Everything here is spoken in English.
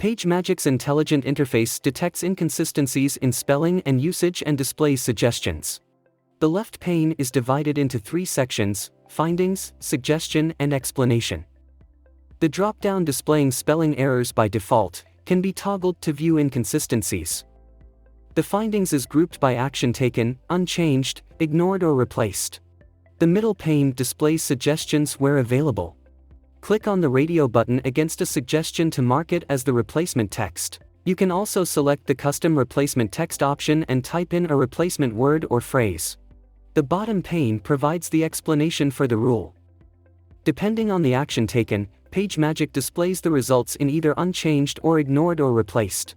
PageMajik's intelligent interface detects inconsistencies in spelling and usage and displays suggestions. The left pane is divided into 3 sections: Findings, Suggestion, and Explanation. The drop-down displaying spelling errors by default can be toggled to view inconsistencies. The Findings is grouped by action taken, unchanged, ignored, or replaced. The middle pane displays suggestions where available. Click on the radio button against a suggestion to mark it as the replacement text. You can also select the custom replacement text option and type in a replacement word or phrase. The bottom pane provides the explanation for the rule. Depending on the action taken, PageMajik displays the results in either unchanged or ignored or replaced.